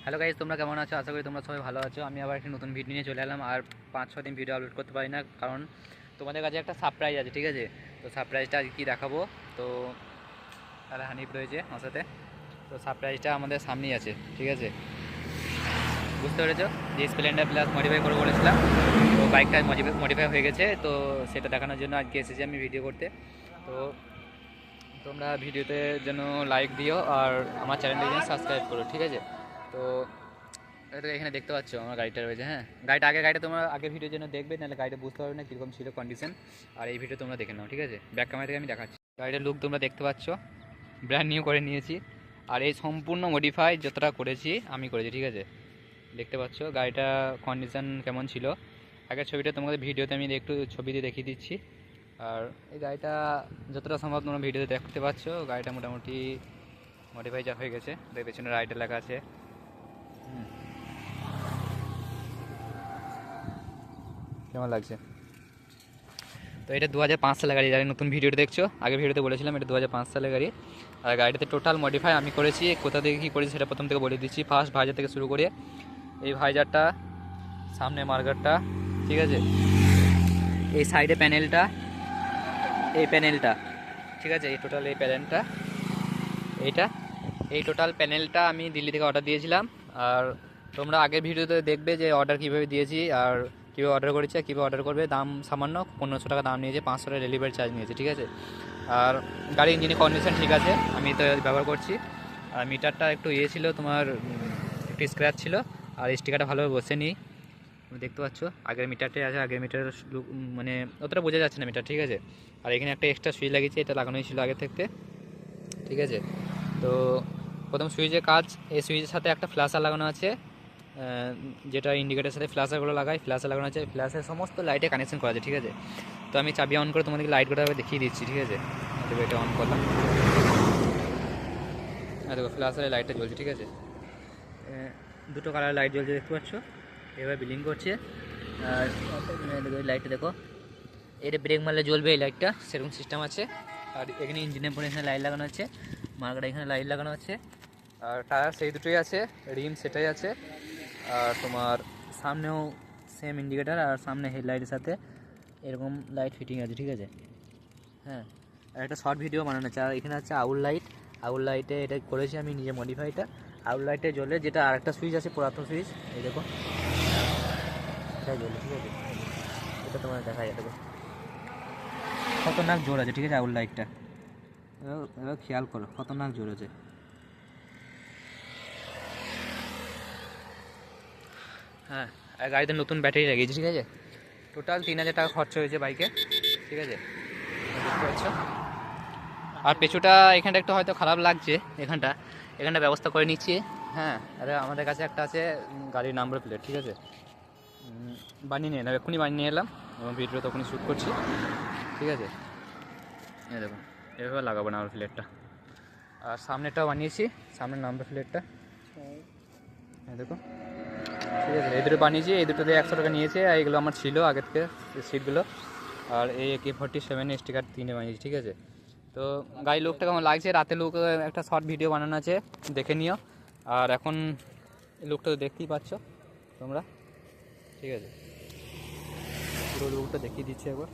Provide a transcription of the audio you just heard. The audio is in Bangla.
হ্যালো গাইজ, তোমরা কেমন আছো? আশা করি তোমরা সবাই ভালো আছো। আমি আবার একটি নতুন ভিডিও নিয়ে চলে এলাম। আর 5-6 দিন ভিডিও আপলোড করতে পারি না, কারণ তোমাদের কাছে একটা সারপ্রাইজ আছে, ঠিক আছে? তো সারপ্রাইজটা আজকে কী দেখাবো, তো তাহলে হানিফ রয়েছে আমার সাথে। তো সারপ্রাইজটা আমাদের সামনেই আছে, ঠিক আছে? বুঝতে পেরেছো যে স্প্লেন্ডার প্লাস মডিফাই করে বলেছিলাম, তো বাইকটা মডিফাই হয়ে গেছে। তো সেটা দেখানোর জন্য আজকে এসেছি আমি ভিডিও করতে। তো তোমরা ভিডিওতে যেন লাইক দিও আর আমার চ্যানেলটা যেন সাবস্ক্রাইব করো, ঠিক আছে? তো এটা এখানে দেখতে পাচ্ছ আমার গাড়িটা রয়েছে। হ্যাঁ, গাড়িটা তোমরা আগের ভিডিওর জন্য দেখবে, নাহলে গাড়িটা বুঝতে পারবে না কীরকম ছিল কন্ডিশন। আর এই ভিডিও তোমরা দেখে নাও, ঠিক আছে? ব্যাক ক্যামেরা থেকে আমি দেখাচ্ছি। গাড়িটার লুক তোমরা দেখতে পাচ্ছ, ব্র্যান্ড নিউ করে নিয়েছি। আর এই সম্পূর্ণ মডিফাই যতটা করেছি আমি করেছি, ঠিক আছে? দেখতে পাচ্ছ গাড়িটা কন্ডিশন কেমন ছিল। আগের ছবিটা তোমাদের ভিডিওতে আমি একটু ছবি দিয়ে দেখিয়ে দিচ্ছি। আর এই গাড়িটা যতটা সম্ভব তোমরা ভিডিওতে দেখতে পাচ্ছ, গাড়িটা মোটামুটি মডিফাই যা হয়ে গেছে। পেছনে রাইডে লেখা আছে। কেমন লাগছে? তো এটা 2005 সালের গাড়ি। যারা নতুন ভিডিওটা দেখছো, আগের ভিডিওতে বলেছিলাম এটা 2005 সালের গাড়ি। আর গাড়িটাতে টোটাল মডিফাই আমি করেছি। কোথা থেকে কী করেছি সেটা প্রথম থেকে বলে দিচ্ছি। ফার্স্ট ভাইজার থেকে শুরু করে এই ভাইজারটা, সামনে মার্গারটা, ঠিক আছে? এই সাইডে প্যানেলটা, এই প্যানেলটা, ঠিক আছে? এই টোটাল এই প্যানেলটা, এই টোটাল প্যানেলটা আমি দিল্লি থেকে অর্ডার দিয়েছিলাম। আর তোমরা আগের ভিডিওতে দেখবে যে অর্ডার কীভাবে দিয়েছি আর কীভাবে অর্ডার করেছি আর কীভাবে অর্ডার করবে। দাম সামান্য 1500 টাকা দাম নিয়েছে, 500 টাকা ডেলিভারি চার্জ নিয়েছে, ঠিক আছে? আর গাড়ির ইঞ্জিনের কন্ডিশন ঠিক আছে, আমি তো ব্যবহার করছি। আর মিটারটা একটু ছিল তোমার, একটু স্ক্র্যাচ ছিল। আর স্টিকারটা ভালোভাবে বসেনি, তুমি দেখতে পাচ্ছ। আগের মিটারটাই আছে, আগের মিটারের মানে অতটা বোঝা যাচ্ছে না মিটার, ঠিক আছে? আর এখানে একটা এক্সট্রা সুইচ লাগিয়েছে, এটা লাগানোই ছিল আগে থেকে, ঠিক আছে? তো প্রথম সুইচের কাজ, এই সুইচের সাথে একটা ফ্ল্যাশার লাগানো আছে, যেটা ইন্ডিকেটারের সাথে ফ্ল্যাশারগুলো লাগাই। ফ্ল্যাশার লাগানো আছে, ফ্ল্যাশের সমস্ত লাইটে কানেকশন করা আছে, ঠিক আছে? তো আমি চাবি অন করে তোমাদেরকে লাইটগুলো দেখিয়ে দিচ্ছি, ঠিক আছে? দেখো এটা অন করলাম, দেখো ফ্ল্যাশারের লাইটটা জ্বলছে, ঠিক আছে? দুটো কালার লাইট জ্বলছে, দেখতে পাচ্ছ? এবার বিলিং করছে। আর দেখো এই লাইটটা দেখো, এটা ব্রেক মারলে জ্বলবে এই লাইটটা, সেরকম সিস্টেম আছে। আর এখানে ইঞ্জিনের পরে এখানে লাইট লাগানো আছে, মার্কেটে এখানে লাইট লাগানো আছে। আর টায়ার সেই দুটোই আছে, রিম সেটাই আছে। আর তোমার সামনেও সেম ইন্ডিকেটার, আর সামনে হেডলাইটের সাথে এরকম লাইট ফিটিং আছে, ঠিক আছে? হ্যাঁ, আর একটা শর্ট ভিডিও বানানো আছে। আর এখানে আছে আউল লাইট, আউল লাইটে এটা করেছি আমি নিজে মডিফাইটা। আউল লাইটে জ্বলে, যেটা আর একটা সুইচ আছে পুরাতন সুইচ, এই দেখো এটাই জ্বলে, ঠিক আছে? এটা তোমার দেখা যায়, দেখো খতরনাক জোর আছে, ঠিক আছে? আউল লাইটটা এবার খেয়াল করো, খতরনাক জোর আছে। হ্যাঁ, আর গাড়িতে নতুন ব্যাটারি লাগিয়েছি, ঠিক আছে? টোটাল 3000 টাকা খরচা হয়েছে বাইকে, ঠিক আছে? বুঝতে পারছো? আর পেছুটা এখানটা একটু হয়তো খারাপ লাগছে, এখানটা ব্যবস্থা করে নিচ্ছি। হ্যাঁ, আরে আমাদের কাছে একটা আছে গাড়ির নাম্বার প্লেট, ঠিক আছে? বানিয়ে নিয়ে এলাম, এক্ষুনি বানিয়ে নিয়ে এলাম এবং ভিডিও তখনই শ্যুট করছি, ঠিক আছে? এই দেখো এভাবে লাগাবো নাম্বার প্লেটটা। আর সামনেটাও বানিয়েছি, সামনের নাম্বার প্লেটটা, হ্যাঁ দেখো, ঠিক আছে? এই দুটো বানিয়েছি, এই দুটোতে 100 টাকা নিয়েছে। আর এইগুলো আমার ছিল আগের থেকে সিটগুলো। আর এই AK-47 স্টিকার 3 বানিয়েছি, ঠিক আছে? তো গাড়ির লুকটা কেমন লাগছে, রাতে লুক একটা শর্ট ভিডিও বানানো আছে, দেখে নিও। আর এখন লুকটা তো দেখতেই পাচ্ছ তোমরা, ঠিক আছে? পুরো লুকটা দেখিয়ে দিচ্ছি একবার।